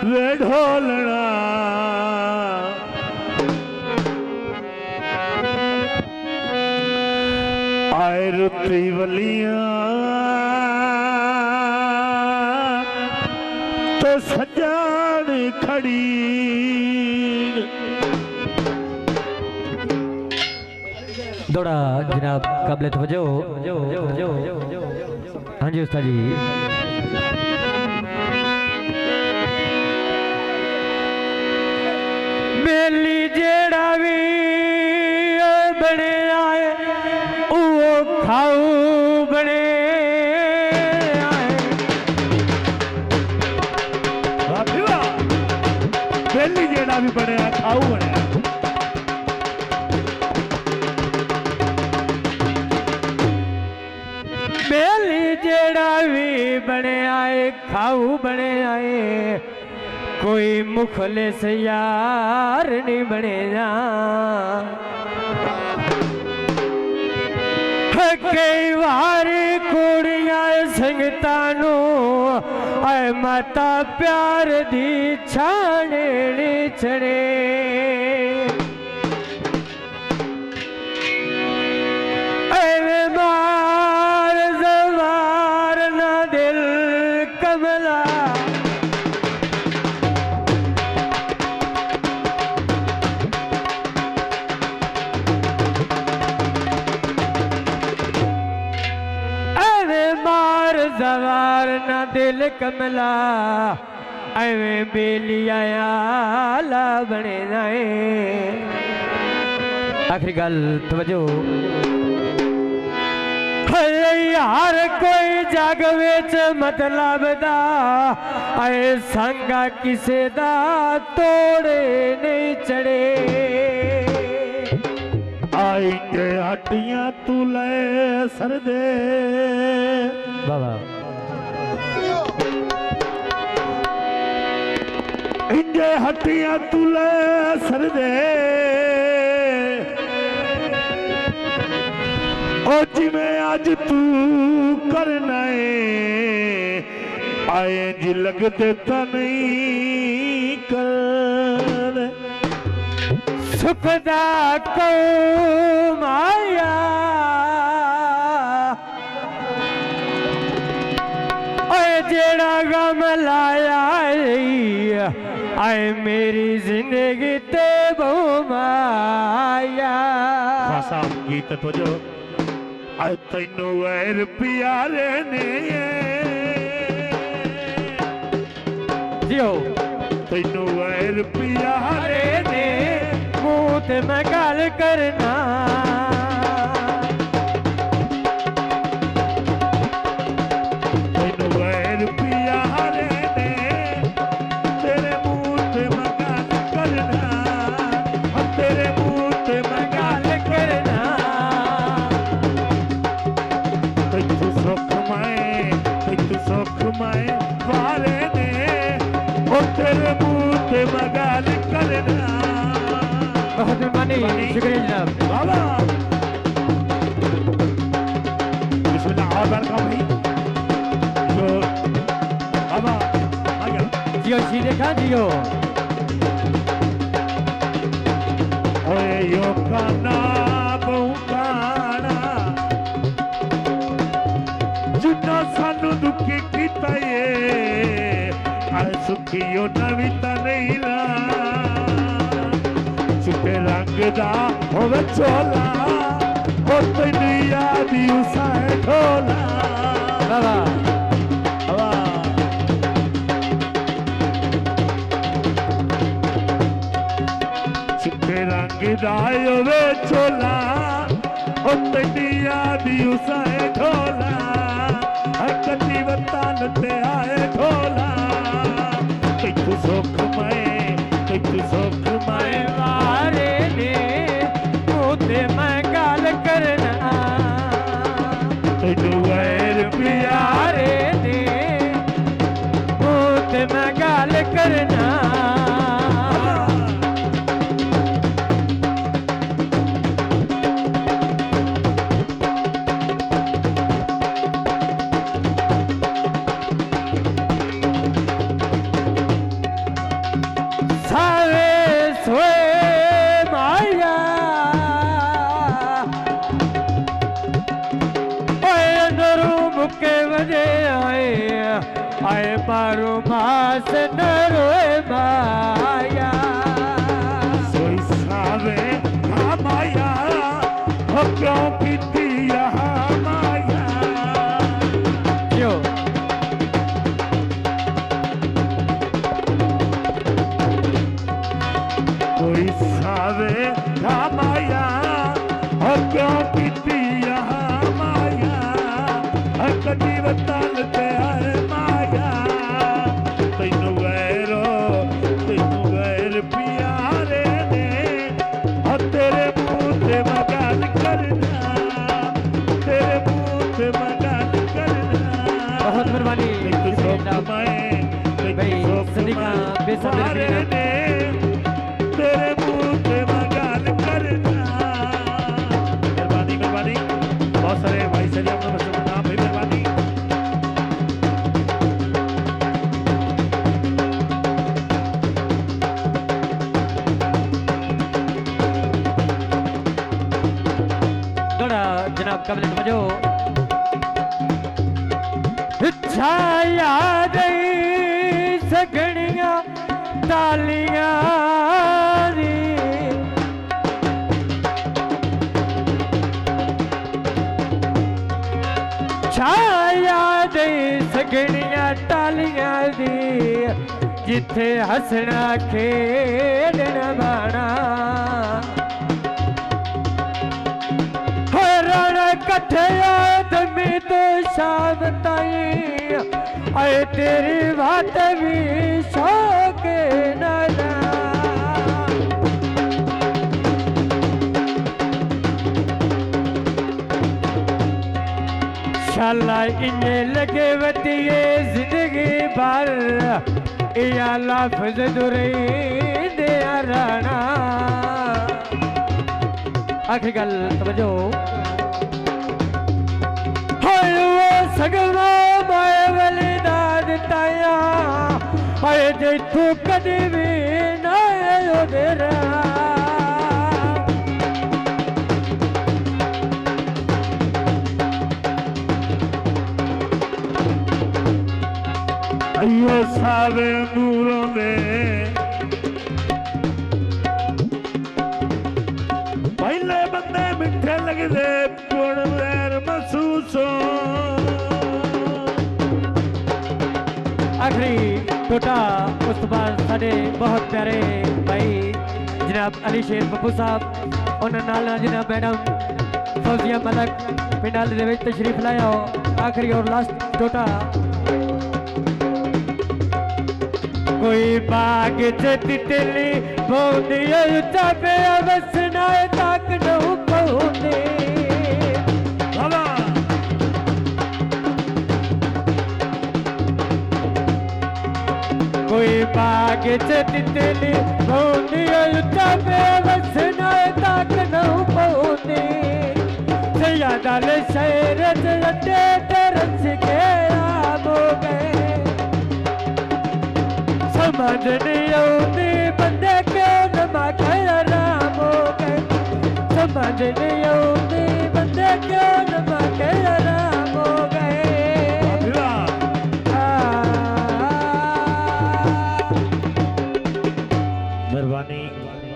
वे ढोलना आए रुती वलियां तो सजान खड़ी दौड़ा जनाब काबिल तवज्जो। हाँ जी उस्ताद जी। बेली जेड़ा भी बने आए वो खाऊ बने आए। बेली जेड़ा भी बने खाऊ बने बेली जेड़ा भी बने आए खाऊ बने आए कोई मुखलिस यार नहीं बने जा। कई बार कुड़ियां संगतानू आए माता प्यार दी छाने चढ़े। सवार ना दिल कमला एवें बेलिया ला बने जाए। आखिरी गल तवज्जो। यार कोई जग विच मतलब दा आए संगा किसे दा तोड़े नहीं चढ़े। आई के हड्डियां तू ले सरदे बाबा इंजे हड्डियां तू ले सरदे ओ जिवें अज तू करना है आए जी लगते तो नहीं कर सुखदा को माया ओए जेड़ा गम लाया आए मेरी जिंदगी ते बहु माया। खासा गीत तो जो आए तैनू वैर प्यारे ने जियो तैनू वैर प्यारे ने मुँह ते मैं गल करना। तैनू वैर प्यारे ने तेरे मुँह ते मैं गल करना तेरे मुँह ते मैं गल करना। तैनू सुख मैं वाले ने ओ तेरे मुँह ते मैं गल करना। बहुत मेहरबानी शुक्रिया जनाब बाबा बिस्मिल्लाह और वेलकम भाई जो बाबा आ गया जियो सीधे खा जियो। ओए यो काना बहु काना जिन्ना सानू दुखी कीता ये आ सुखियो नवी ता नहीं ला चिट्टे रंग दा होवे चोला ओ तैनू याद उसाए ढोला। बाबा बाबा चिट्टे रंग दा होवे चोला ओ तैनू याद उसाए ढोला कटी वतन ते आए ढोला। तैनू सुख मैं तैनू सुख मैं वारे ने मुँह ते मैं गल करना। तैनू वैर प्यारे ने मुँह ते मैं गल करना। आए मारो मास न रोए माया सोई सावे हाँ माया हो क्यों पीती यहाँ माया क्यों कोई सावे हाँ माया हो क्यों पीती यहाँ माया हक जीवताल ते है माया तैनू गैर प्यारे ने हो तेरे मुँह ते मैं गल करना तेरे मुँह ते मैं गल करना बहुत मेहरबानी एक सुख मैं भाई सदीका बेसब्री ने तेरे मुँह ते मैं गल करना मेहरबानी बहुत सारे भाई सभी अपना बच्चों नाम भाई मेहरबानी थोड़ा जनाब काबिल समझो छाया दई सगणियां तालियां दी छाया दई सगणियां तालियां दी जिथे हसना खेडना बाणा रण कठे आदमी तो शाम ताई आए तेरी बात भी शौक नाना शाला इन्हें लगे वतिये जिंदगी भर या लफ्ज दुरे दे राणा आखिरी गल समझो हाय वो सगवा माए वाली दाद ताया हाय जे तू कदी भी ना ओदेरा अयो सावे नूरों दे पहले बंदे मिठे लगदे पुण वैर महसूस आखिरी टोटा उस बाद साढ़े बहुत प्यारे भाई जनाब अली शेर पप्पू साहब उन्होंने नाल जनाब मैडम फौजिया मलक पिंडाल दे विच तशरीफ लाया आखिरी और लास्ट टोटा कोई बाग च तितली बोंदी चापे वसना तक नहु पहुंदे कोई बाग च तितली बोंदी चापे वसना तक नहु पहुंदे सयादल शहर च तरस के आम हो गए समझ नहीं आती बंदे क्यों नमा राम हो गए समझ नहीं आती बंदे क्यों